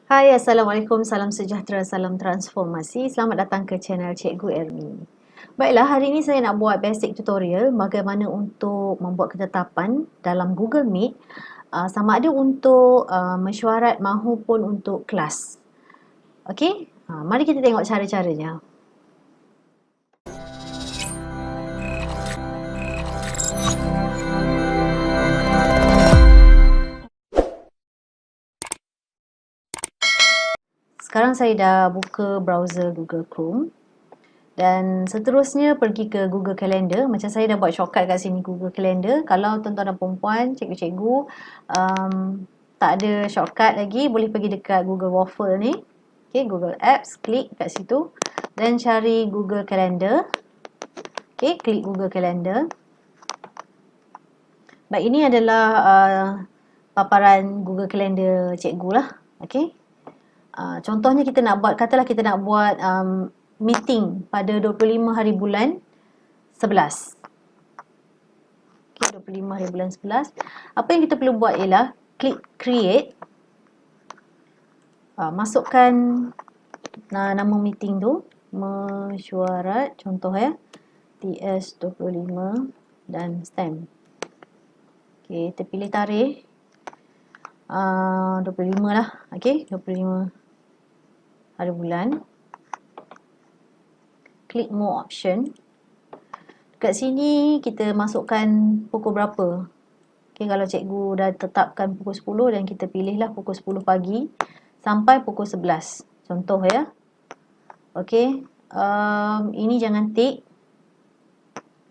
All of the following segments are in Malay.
Hai, Assalamualaikum, salam sejahtera, salam transformasi. Selamat datang ke channel Cikgu Ermi. Baiklah, hari ini saya nak buat basic tutorial bagaimana untuk membuat ketetapan dalam Google Meet, sama ada untuk mesyuarat mahupun untuk kelas. Okey, mari kita tengok cara-caranya. Sekarang saya dah buka browser Google Chrome. Dan seterusnya pergi ke Google Calendar. Macam saya dah buat shortcut kat sini Google Calendar. Kalau tuan-tuan dan perempuan, cikgu-cikgu tak ada shortcut lagi, boleh pergi dekat Google Waffle ni. Okay, Google Apps, klik kat situ. Dan cari Google Calendar. Okay, klik Google Calendar. Baik, ini adalah paparan Google Calendar cikgu lah. Okay. Contohnya kita nak buat, katalah kita nak buat meeting pada 25 hari bulan 11. Okay, 25 hari bulan 11. Apa yang kita perlu buat ialah klik create. Masukkan nama meeting tu, mesyuarat, contoh TS25 dan stamp. Okay, kita pilih tarikh 25 lah. Okay, 25 hari bulan. Klik more option. Kat sini kita masukkan pukul berapa. Okay, kalau cikgu dah tetapkan pukul 10 dan kita pilihlah pukul 10 pagi sampai pukul 11. Contoh ya. Okay, ini jangan tick.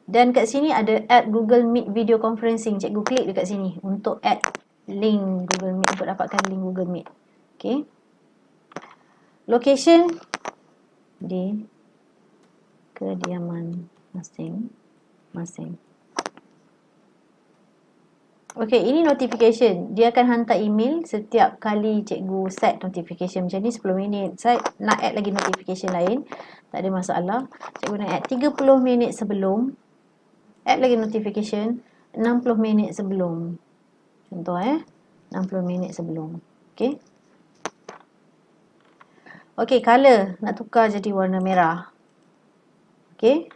Dan kat sini ada add Google Meet video conferencing. Cikgu klik dekat sini untuk add link Google Meet, untuk dapatkan link Google Meet. Okay. Location di kediaman masing-masing. Okey, ini notification. Dia akan hantar email setiap kali cikgu set notification macam ni 10 minit. Saya nak add lagi notification lain. Tak ada masalah. Cikgu nak add 30 minit sebelum. Add lagi notification 60 minit sebelum. Contoh 60 minit sebelum. Okey. Okey, color nak tukar jadi warna merah. Okey.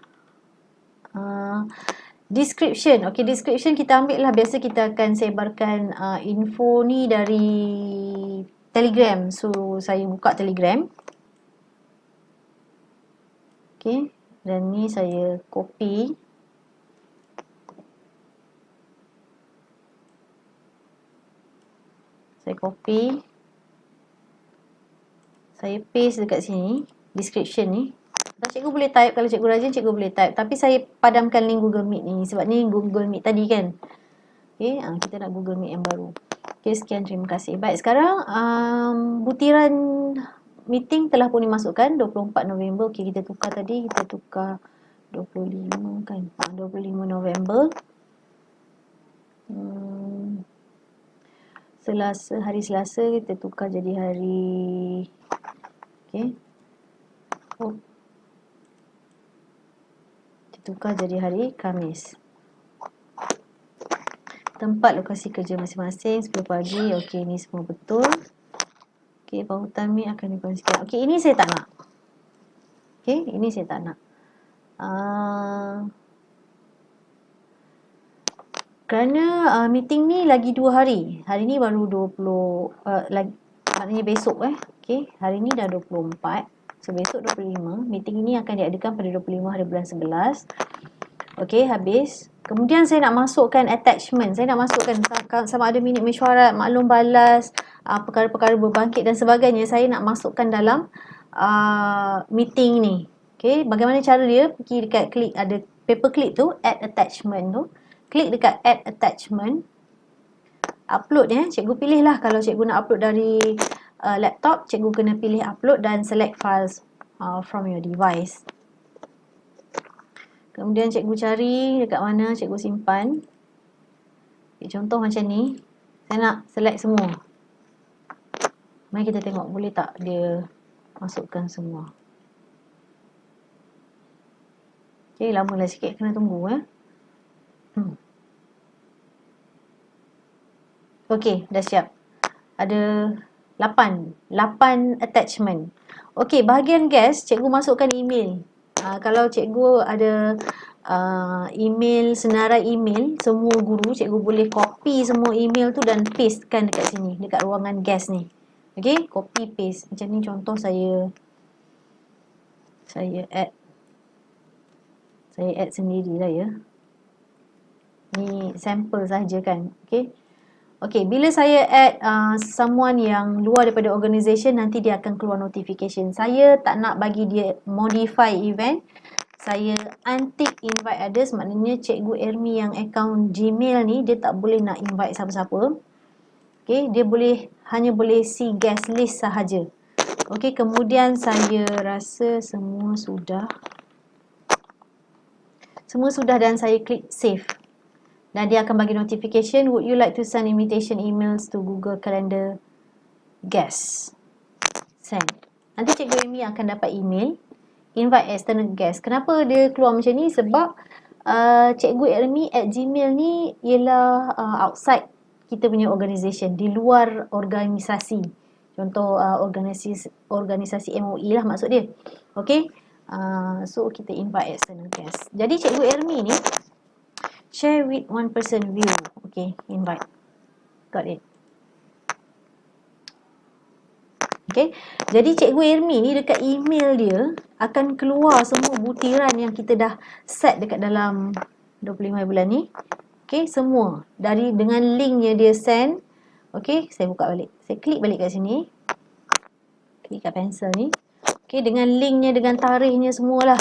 Description. Okey, description kita ambil lah. Biasa kita akan sebarkan info ni dari Telegram. So, saya buka Telegram. Okey. Dan ni saya copy. Saya copy. Saya paste dekat sini. Description ni. Cikgu boleh type, kalau cikgu rajin cikgu boleh type, tapi saya padamkan link Google Meet ni sebab ni Google Meet tadi kan. Okey, kita nak Google Meet yang baru. Okey, sekian, terima kasih. Baik, sekarang butiran meeting telah pun dimasukkan 24 November. Okey, kita tukar tadi, kita tukar 25 kan. 25 November. Selasa, hari Selasa kita tukar jadi hari tukar jadi hari Khamis. Tempat lokasi kerja masing-masing 10 pagi. Okey, ini semua betul. Okey, pautan Meet akan dikongsikan. Okey, ini saya tak nak. Okey, ini saya tak nak. Kerana meeting ni lagi 2 hari. Hari ni baru 20 maknanya besok Okey, hari ni dah 24. So besok 25. Meeting ini akan diadakan pada 25 hari bulan 11. Okey, habis. Kemudian saya nak masukkan attachment. Saya nak masukkan sama ada minit mesyuarat, maklum balas, perkara-perkara berbangkit dan sebagainya. Saya nak masukkan dalam meeting ni. Okey, bagaimana cara dia? Pergi dekat klik, ada paperclip tu, add attachment tu. Klik dekat add attachment. Upload cikgu pilih lah. Kalau cikgu nak upload dari laptop, cikgu kena pilih upload dan select files from your device. Kemudian cikgu cari dekat mana cikgu simpan. Contoh macam ni. Saya nak select semua. Mari kita tengok boleh tak dia masukkan semua. Okey, lamalah sikit, kena tunggu Okey, dah siap. Ada 8 attachment. Okey, bahagian guest, cikgu masukkan email. Kalau cikgu ada email, senarai email semua guru, cikgu boleh copy semua email tu dan pastekan dekat sini, dekat ruangan guest ni. Okey, copy paste. Macam ni contoh saya add sendirilah ya. Ni sampel saja kan. Okey. Okey, bila saya add someone yang luar daripada organisation, nanti dia akan keluar notification. Saya tak nak bagi dia modify event. Saya untick invite others, maknanya Cikgu Ermi yang akaun Gmail ni dia tak boleh nak invite siapa-siapa. Okey, dia hanya boleh see guest list sahaja. Okey, kemudian saya rasa semua sudah dan saya klik save. Dan dia akan bagi notification, would you like to send invitation emails to Google Calendar guest? Send. Nanti Cikgu Amy akan dapat email invite external guest. Kenapa dia keluar macam ni? Sebab Cikgu Amy at Gmail ni ialah outside kita punya organisation, di luar organisasi. Contoh organisasi MOE lah maksud dia. Okay. So kita invite external guest. Jadi Cikgu Amy ni share with one person view. Okay, invite. Got it. Okay, jadi Cikgu Ermi ni dekat email dia akan keluar semua butiran yang kita dah set dekat dalam 25 bulan ni. Okay, semua. Dengan linknya dia send. Okay, saya buka balik. Saya klik balik kat sini. Klik kat pencil ni. Okay, dengan linknya, dengan tarikhnya semualah.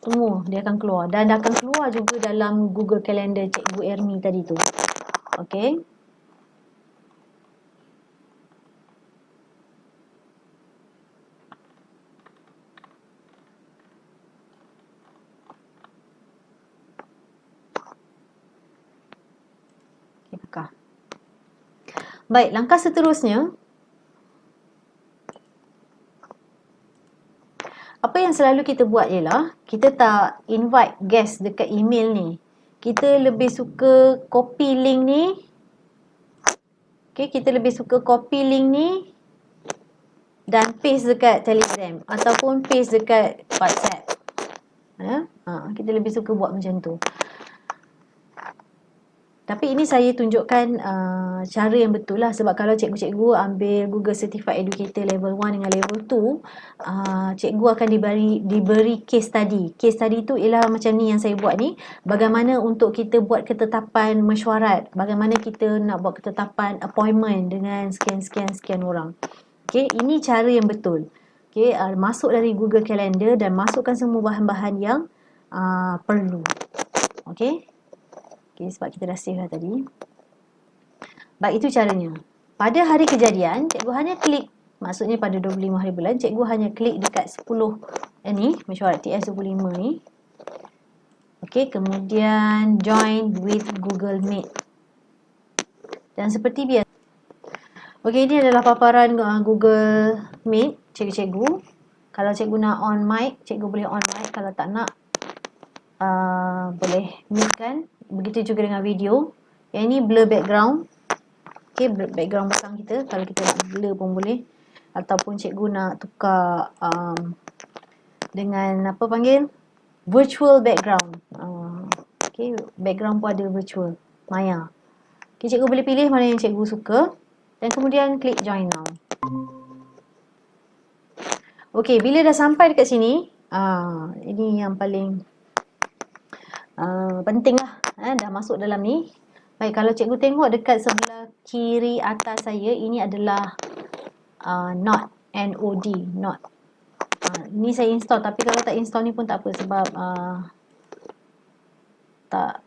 Semua dia akan keluar. Dan akan keluar juga dalam Google Calendar Cikgu Ermi tadi tu. Okay. Okay, buka. Baik, langkah seterusnya. Apa yang selalu kita buat ialah kita tak invite guest dekat email ni. Kita lebih suka copy link ni. Okay, kita lebih suka copy link ni dan paste dekat Telegram ataupun paste dekat WhatsApp. Kita lebih suka buat macam tu. Tapi ini saya tunjukkan cara yang betul lah. Sebab kalau cikgu-cikgu ambil Google Certified Educator level 1 dengan level 2, cikgu akan diberi case study. Case study tu ialah macam ni yang saya buat ni. Bagaimana untuk kita buat ketetapan mesyuarat. Bagaimana kita nak buat ketetapan appointment dengan sekian orang. Okay, ini cara yang betul. Okay, masuk dari Google Calendar dan masukkan semua bahan-bahan yang perlu. Okay. Okay, sebab kita dah save lah tadi. Baik, itu caranya. Pada hari kejadian, cikgu hanya klik, maksudnya pada 25 hari bulan, cikgu hanya klik dekat 10 ni, mesyuarat TS25 ni. Okay, kemudian join with Google Meet. Dan seperti biasa. Okay, ini adalah paparan Google Meet, cikgu-cikgu. Kalau cikgu nak on mic, cikgu boleh on mic. Kalau tak nak, boleh mute kan. Begitu juga dengan video. Yang ini blur background. Okay, background belakang kita. Kalau kita nak blur pun boleh. Ataupun cikgu nak tukar dengan apa panggil? Virtual background. Okay, background pun ada virtual. Maya. Okay, cikgu boleh pilih mana yang cikgu suka. Dan kemudian klik join now. Okay, bila dah sampai dekat sini. Ini yang paling penting lah. Dah masuk dalam ni. Baik, kalau cikgu tengok dekat sebelah kiri atas saya, ini adalah Node, N-O-D, Node. Ini saya install, tapi kalau tak install ni pun tak apa sebab tak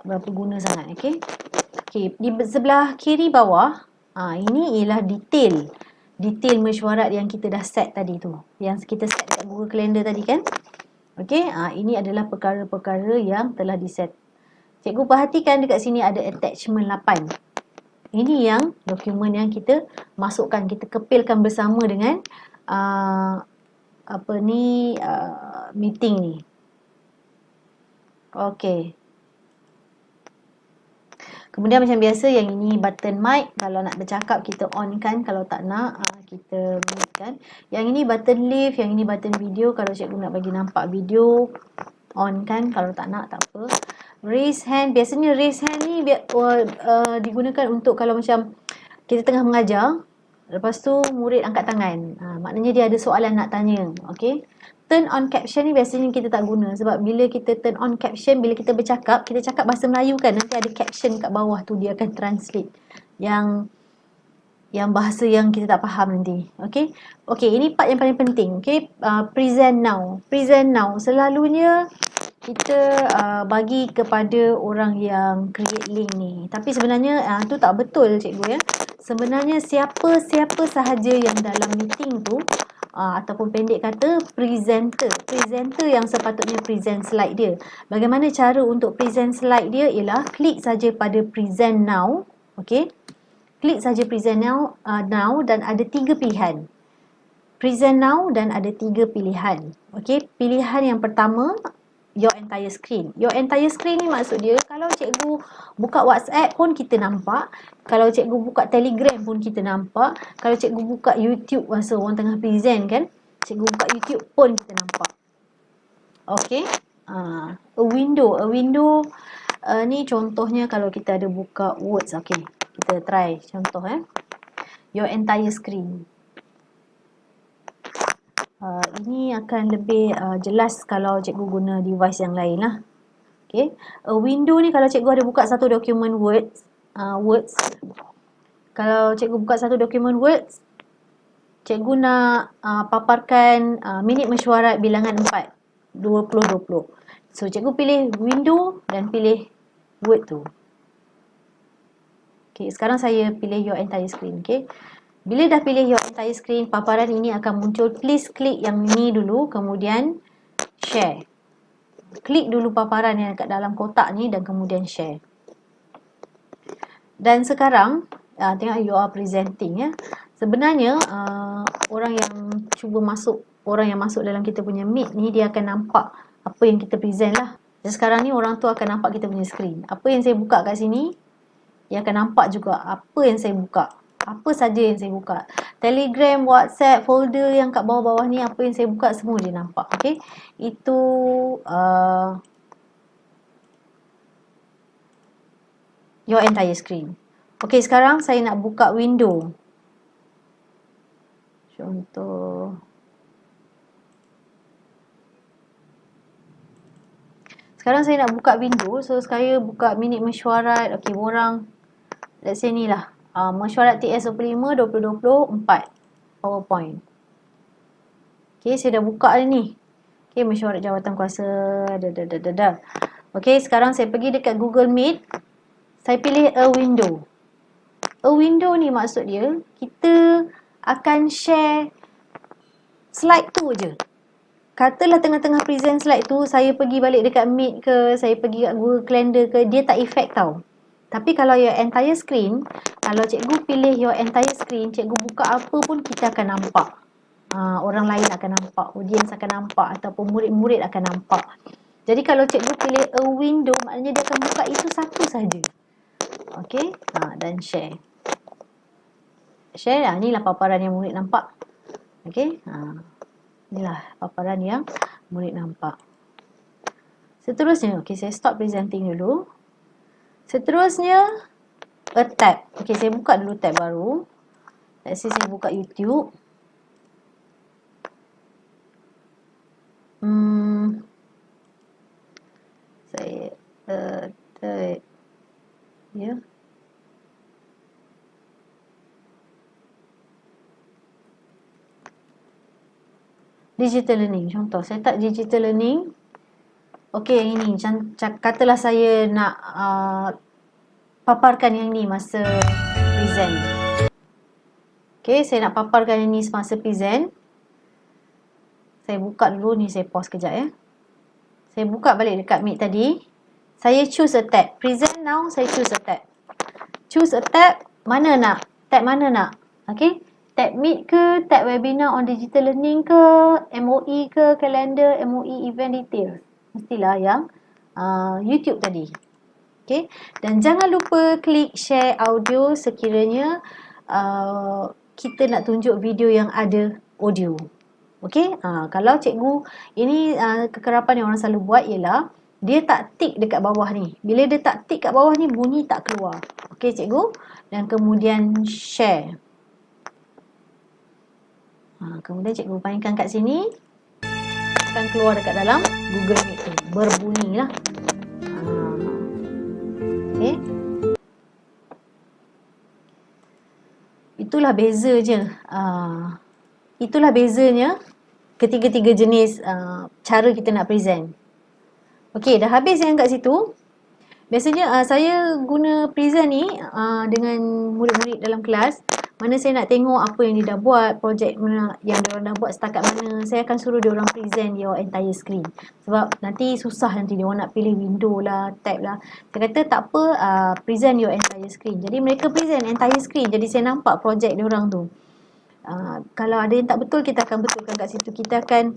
berapa guna sangat. Okay. Okay, di sebelah kiri bawah, ini ialah detail mesyuarat yang kita dah set tadi tu. Yang kita set dekat Google Calendar tadi kan. Okay, ini adalah perkara-perkara yang telah diset. Cikgu perhatikan dekat sini ada attachment 8. Ini yang dokumen yang kita masukkan, kita kepilkan bersama dengan meeting ni. Okey. Kemudian macam biasa yang ini button mic, kalau nak bercakap kita on kan, kalau tak nak kita mute kan. Yang ini button live, yang ini button video, kalau cikgu nak bagi nampak video on kan, kalau tak nak tak apa. Raise hand, biasanya raise hand ni digunakan untuk kalau macam kita tengah mengajar, lepas tu murid angkat tangan, maknanya dia ada soalan nak tanya. Okay, turn on caption ni biasanya kita tak guna, sebab bila kita turn on caption, bila kita bercakap, kita cakap bahasa Melayu kan, nanti ada caption kat bawah tu, dia akan translate yang bahasa yang kita tak faham nanti. Okay, ini part yang paling penting. Okay, present now. Present now selalunya kita bagi kepada orang yang create link ni, tapi sebenarnya tu tak betul cikgu ya. Sebenarnya siapa sahaja yang dalam meeting tu ataupun pendek kata presenter yang sepatutnya present slide dia. Bagaimana cara untuk present slide dia? Ialah klik saja pada present now. Okey, klik saja present now, dan ada 3 pilihan. Present now dan ada 3 pilihan. Okey, pilihan yang pertama, your entire screen. Your entire screen ni maksud dia, kalau cikgu buka WhatsApp pun kita nampak, kalau cikgu buka Telegram pun kita nampak, kalau cikgu buka YouTube masa orang tengah present kan, cikgu buka YouTube pun kita nampak. Okey, a window ni contohnya kalau kita ada buka Words. Okey, kita try contoh your entire screen. Ini akan lebih jelas kalau cikgu guna device yang lain lah. Okay. A window ni kalau cikgu ada buka satu dokumen Words. Kalau cikgu buka satu dokumen Words, cikgu nak paparkan minit mesyuarat bilangan 4, 2020. So, cikgu pilih window dan pilih Word tu. Okay, sekarang saya pilih your entire screen. Okay. Bila dah pilih your entire screen, paparan ini akan muncul. Please klik yang ni dulu, kemudian share. Klik dulu paparan yang kat dalam kotak ni dan kemudian share. Dan sekarang, tengok you are presenting ya. Sebenarnya, orang yang masuk dalam kita punya meet ni, dia akan nampak apa yang kita present lah. Dan sekarang ni orang tu akan nampak kita punya screen. Apa yang saya buka kat sini, dia akan nampak juga apa yang saya buka. Apa saja yang saya buka. Telegram, WhatsApp, folder yang kat bawah-bawah ni, apa yang saya buka semua dia nampak. Okay. Itu your entire screen. Okay, sekarang saya nak buka window. Contoh. Sekarang saya nak buka window. So, saya buka minit mesyuarat. Okay, orang. Let's say ni lah. Mesyuarat TS25 2024 PowerPoint. Okay, saya dah buka ni. Okay, mesyuarat jawatan kuasa. Okay, sekarang saya pergi dekat Google Meet. Saya pilih a window. A window ni maksud dia, kita akan share slide tu je. Katalah tengah-tengah present slide tu, saya pergi balik dekat Meet ke, saya pergi kat Google Calendar ke, dia tak effect tau. Tapi kalau your entire screen, kalau cikgu pilih your entire screen, cikgu buka apa pun kita akan nampak. Orang lain akan nampak, audience akan nampak, ataupun murid-murid akan nampak. Jadi kalau cikgu pilih a window, maknanya dia akan buka itu satu saja. Okey, dan share. Share, inilah paparan yang murid nampak. Okey, inilah paparan yang murid nampak. Seterusnya, okey, saya stop presenting dulu. Seterusnya, a tab. Okey, saya buka dulu tab baru. Let's say saya buka YouTube. Saya tab. Ya. Digital learning. Contoh, saya tak digital learning. Okey, yang ini. Katalah saya nak paparkan yang ni masa present. Okey, saya nak paparkan yang ni semasa present. Saya buka dulu ni, saya pause kejap ya. Saya buka balik dekat Meet tadi. Saya choose a tab. Present now, saya choose a tab. Choose a tab, mana nak? Tab mana nak? Okey. Tab Meet ke, tab webinar on digital learning ke, MOE ke, kalender, MOE event details. Mestilah yang YouTube tadi. Okay. Dan jangan lupa klik share audio sekiranya kita nak tunjuk video yang ada audio. Okay. Kalau cikgu, ini kekerapan yang orang selalu buat ialah dia tak tick dekat bawah ni. Bila dia tak tick kat bawah ni, bunyi tak keluar. Okay cikgu. Dan kemudian share. Kemudian cikgu mainkan kat sini. Akan keluar dekat dalam Google Meet tu. Berbunyi lah. Okay. Itulah beza je. Itulah bezanya ketiga-tiga jenis cara kita nak present. Okay, dah habis yang kat situ. Biasanya saya guna present ni dengan murid-murid dalam kelas. Mana saya nak tengok apa yang dia dah buat, projek mana yang dia orang dah buat setakat mana, saya akan suruh dia orang present your entire screen. Sebab nanti susah nanti dia orang nak pilih window lah, tab lah. Saya kata tak apa, present your entire screen. Jadi mereka present entire screen, jadi saya nampak projek dia orang tu. Kalau ada yang tak betul, kita akan betulkan kat situ. Kita akan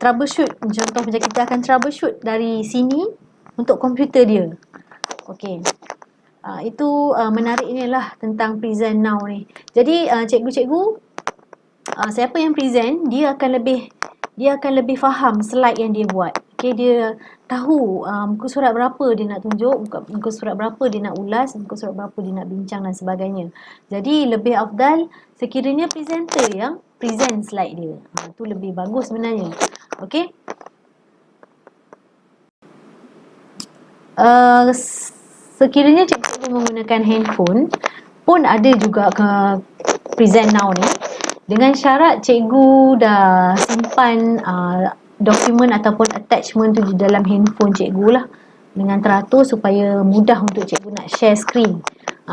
troubleshoot. Contoh macam kita akan troubleshoot dari sini untuk komputer dia. Okey. Itu menariknya lah tentang present now ni. Jadi cikgu-cikgu, siapa yang present, dia akan lebih faham slide yang dia buat. Okay, dia tahu muka surat berapa dia nak tunjuk, muka surat berapa dia nak ulas, muka surat berapa dia nak bincang dan sebagainya. Jadi lebih afdal sekiranya presenter yang present slide dia. Itu lebih bagus sebenarnya. Okay. Sekiranya cikgu menggunakan handphone pun ada juga ke present now ni, dengan syarat cikgu dah simpan dokumen ataupun attachment tu di dalam handphone cikgu lah, dengan teratur supaya mudah untuk cikgu nak share screen.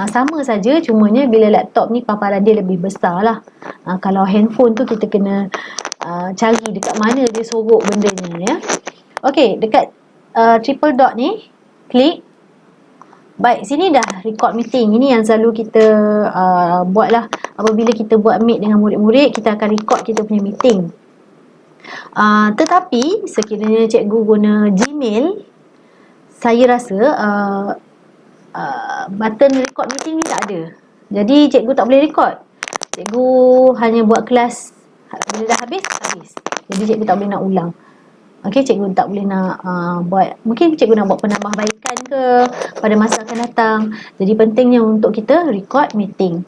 Sama saja, cumanya bila laptop ni paparan dia lebih besar lah. Kalau handphone tu kita kena cari dekat mana dia sorok bendanya ya. Okey, dekat triple dot ni klik. Baik, sini dah record meeting. Ini yang selalu kita buat lah. Apabila kita buat meet dengan murid-murid, kita akan record kita punya meeting. Tetapi sekiranya cikgu guna Gmail, saya rasa button record meeting ni tak ada. Jadi cikgu tak boleh record. Cikgu hanya buat kelas bila dah habis. Jadi cikgu tak boleh nak ulang. Okey, cikgu tak boleh nak buat, mungkin cikgu nak buat penambahbaikan ke pada masa akan datang. Jadi pentingnya untuk kita record meeting.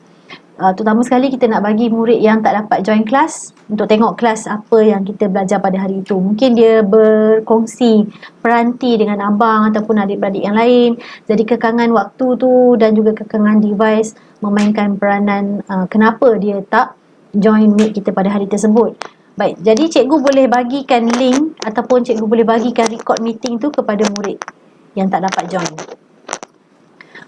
Terutama sekali kita nak bagi murid yang tak dapat join kelas untuk tengok kelas apa yang kita belajar pada hari itu. Mungkin dia berkongsi peranti dengan abang ataupun adik-beradik yang lain. Jadi kekangan waktu tu dan juga kekangan device memainkan peranan kenapa dia tak join meet kita pada hari tersebut. Baik, jadi cikgu boleh bagikan link ataupun cikgu boleh bagikan record meeting tu kepada murid yang tak dapat join.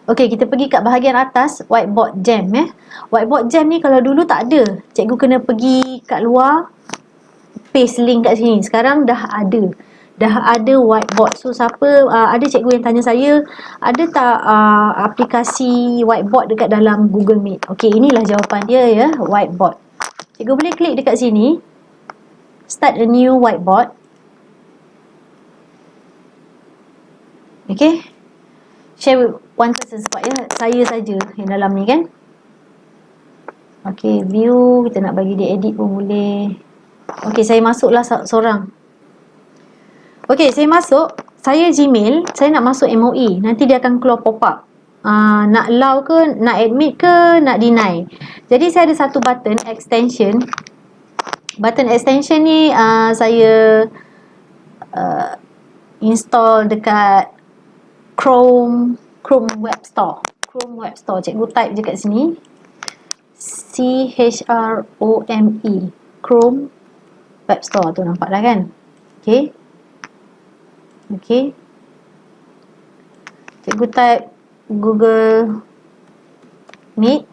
Okey, kita pergi kat bahagian atas, whiteboard jam ya. Whiteboard jam ni kalau dulu tak ada, cikgu kena pergi kat luar, paste link kat sini. Sekarang dah ada. Dah ada whiteboard. So siapa, ada cikgu yang tanya saya, ada tak aplikasi whiteboard dekat dalam Google Meet? Okey, inilah jawapan dia ya, whiteboard. Cikgu boleh klik dekat sini. Start a new whiteboard. Okay. Share with one person sebab ya saya saja yang dalam ni kan. Okay, view. Kita nak bagi dia edit pun boleh. Okay, saya masuklah seorang. Okay, saya masuk. Saya Gmail. Saya nak masuk MOE. Nanti dia akan keluar pop-up. Nak allow ke, nak admit ke, nak deny. Jadi saya ada satu button extension. Button extension ni saya install dekat Chrome Web Store. Chrome Web Store. Cikgu type je kat sini. CHROME. Chrome Web Store tu, nampak dah kan? Okay. Okay. Cikgu type Google Meet.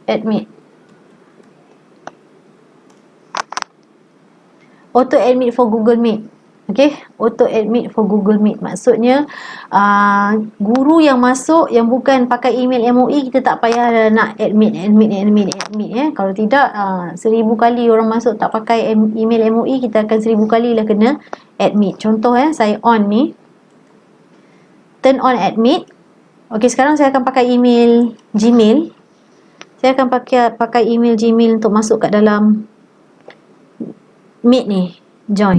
Admit. Auto admit for Google Meet. Okay, auto admit for Google Meet. Maksudnya guru yang masuk yang bukan pakai email MOE, kita tak payah nak admit ya. Kalau tidak 1000 kali orang masuk tak pakai email MOE, kita akan 1000 kali lah kena admit. Contoh saya on ni, turn on admit. Okay, sekarang saya akan pakai email Gmail. Saya akan pakai email Gmail untuk masuk kat dalam Meet ni, join.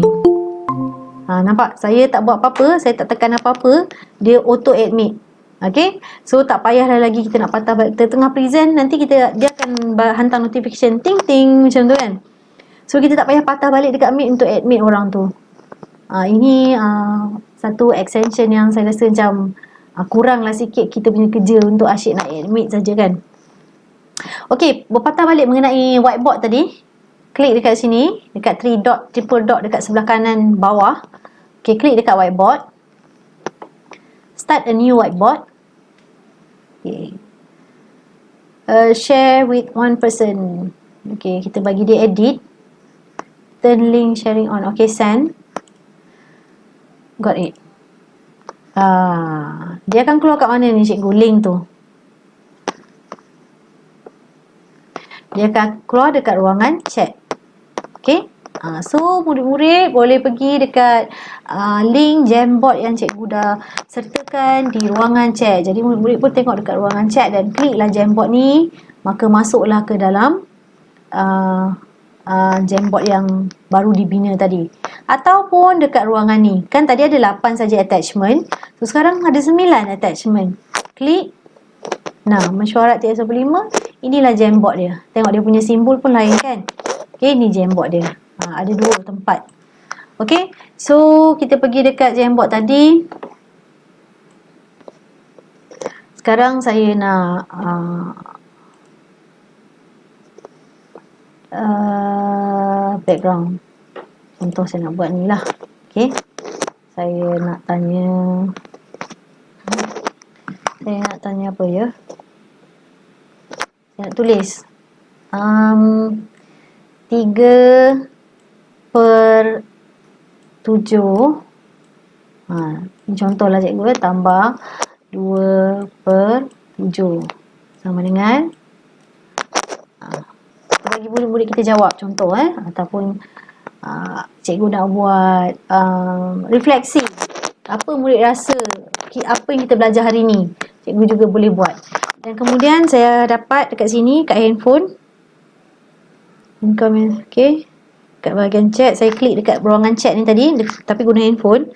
Nampak? Saya tak buat apa-apa, saya tak tekan apa-apa, dia auto admit. Okay, so tak payahlah lagi kita nak patah balik. Kita tengah present, nanti dia akan hantar notification ting ting macam tu kan. So kita tak payah patah balik dekat Meet untuk admit orang tu. Ini satu extension yang saya rasa macam kuranglah sikit kita punya kerja untuk asyik nak admit saja kan. Okay, berpatah balik mengenai whiteboard tadi. Klik dekat sini, dekat triple dot dekat sebelah kanan bawah. Okay, klik dekat whiteboard. Start a new whiteboard. Okay. Share with one person. Okay, kita bagi dia edit. Turn link sharing on. Okay, send. Got it. Dia akan keluar kat mana ni cikgu link tu? Dia akan keluar dekat ruangan chat. Okay. So murid-murid boleh pergi dekat link Jamboard yang cikgu dah sertakan di ruangan chat. Jadi murid-murid pun tengok dekat ruangan chat dan kliklah Jamboard ni, maka masuklah ke dalam Jamboard yang baru dibina tadi. Ataupun dekat ruangan ni, kan tadi ada 8 saja attachment, so sekarang ada 9 attachment. Klik. Nah, mesyuarat 315, inilah Jamboard dia. Tengok dia punya simbol pun lain kan. Okay, ni Jamboard dia. Ada 2 tempat. Okay, so kita pergi dekat Jamboard tadi. Sekarang saya nak background. Contoh saya nak buat ni lah. Okay, saya nak tanya apa ya? Saya nak tulis 3/7. Ini contohlah cikgu, tambah 2/7 sama dengan bagi murid-murid kita jawab contoh ataupun cikgu nak buat refleksi, apa murid rasa, apa yang kita belajar hari ni, cikgu juga boleh buat. Dan kemudian saya dapat dekat sini kat handphone, okay, kat bahagian chat, saya klik dekat ruangan chat ni tadi tapi guna handphone.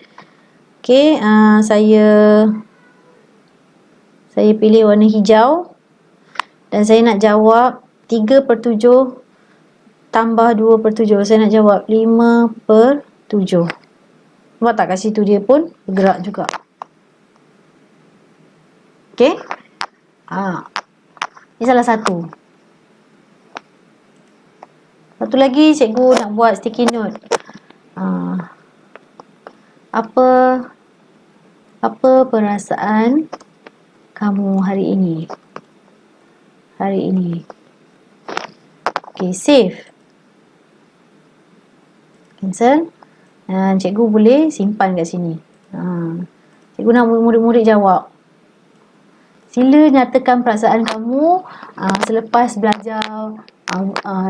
Okay, saya pilih warna hijau dan saya nak jawab 3/7 tambah 2/7. Saya nak jawab 5/7. Nampak tak kat situ dia pun bergerak juga. Okay, ini salah satu. Satu lagi cikgu nak buat sticky note. Apa perasaan kamu hari ini? Okay, save. Cancel. Dan cikgu boleh simpan kat sini. Cikgu nak murid-murid jawab. Sila nyatakan perasaan kamu selepas belajar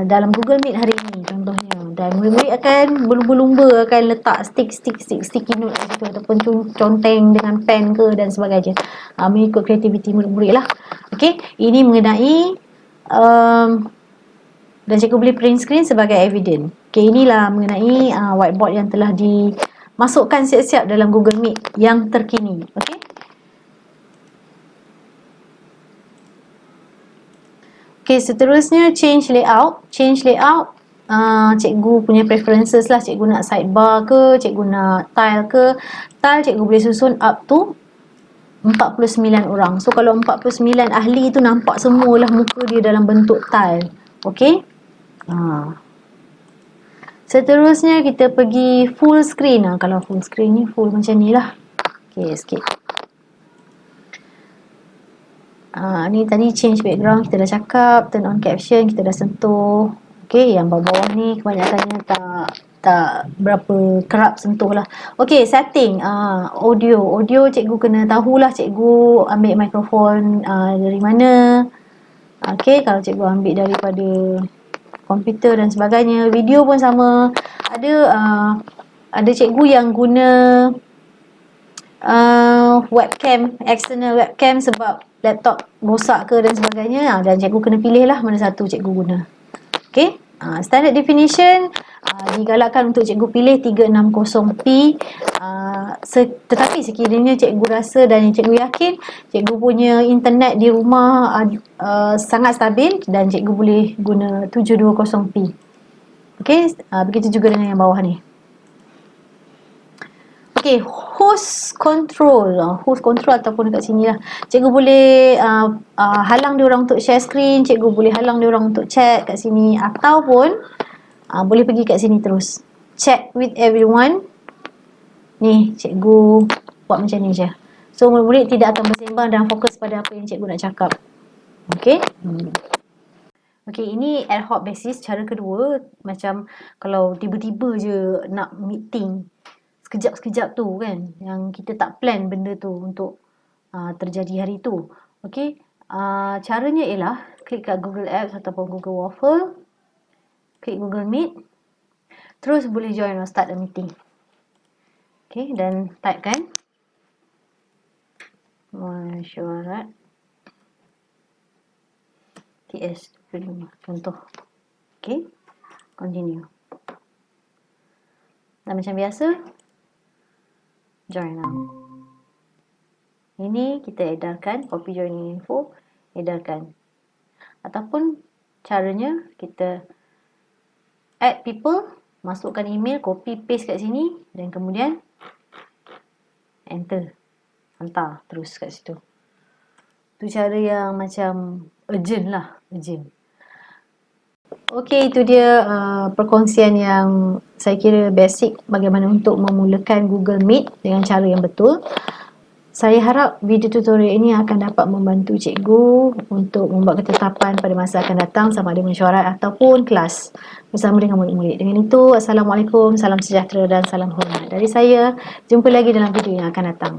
dalam Google Meet hari ini contohnya. Dan murid-murid akan berlumba-lumba akan letak sticky note kat situ ataupun conteng dengan pen ke dan sebagainya. Mengikut kreativiti murid-murid lah. Okey, ini mengenai dan cikgu boleh print screen sebagai evidence. Okey, inilah mengenai whiteboard yang telah dimasukkan siap-siap dalam Google Meet yang terkini. Okey. Okay, seterusnya change layout. Cikgu punya preferences lah. Cikgu nak sidebar ke, cikgu nak tile ke. Tile cikgu boleh susun up to 49 orang. So kalau 49 ahli tu nampak semualah muka dia dalam bentuk tile. Okay. Seterusnya kita pergi full screen. Kalau full screen ni full macam ni lah. Okay, sikit. Ni tadi change background kita dah cakap, turn on caption kita dah sentuh. Okay, yang bawah-bawah ni kebanyakannya tak berapa kerap sentuh lah. Okey, setting audio cikgu kena tahulah cikgu ambil mikrofon dari mana. Okey, kalau cikgu ambil daripada komputer dan sebagainya. Video pun sama. Ada cikgu yang guna webcam, external webcam sebab laptop rosak ke dan sebagainya, dan cikgu kena pilih lah mana satu cikgu guna. Okay, standard definition digalakkan untuk cikgu pilih 360p, tetapi sekiranya cikgu rasa dan cikgu yakin cikgu punya internet di rumah sangat stabil dan cikgu boleh guna 720p. Okay, begitu juga dengan yang bawah ni. Okay, host control ataupun dekat sini lah, cikgu boleh halang dia orang untuk share screen, cikgu boleh halang dia orang untuk chat kat sini, ataupun boleh pergi kat sini terus chat with everyone. Ni cikgu buat macam ni je, so murid-murid tidak akan bersembang dan fokus pada apa yang cikgu nak cakap. Okay. Okay, ini ad hoc basis. Cara kedua, macam kalau tiba-tiba je nak meeting sekejap-sekejap tu kan, yang kita tak plan benda tu untuk terjadi hari tu. Okey, caranya ialah klik kat Google Apps ataupun Google Waffle, klik Google Meet, terus boleh join or start a meeting. Okey, dan typekan mesyuarat TS 25 contoh. Okey, continue. Dan macam biasa, join now. Ini kita edarkan, copy joining info, edarkan. Ataupun caranya kita add people, masukkan email, copy paste kat sini dan kemudian enter, hantar terus kat situ. Tu cara yang macam urgent lah, urgent. Okey, itu dia perkongsian yang saya kira basic bagaimana untuk memulakan Google Meet dengan cara yang betul. Saya harap video tutorial ini akan dapat membantu cikgu untuk membuat ketetapan pada masa akan datang sama ada mesyuarat ataupun kelas bersama dengan murid-murid. Dengan itu, Assalamualaikum, salam sejahtera dan salam hormat dari saya. Jumpa lagi dalam video yang akan datang.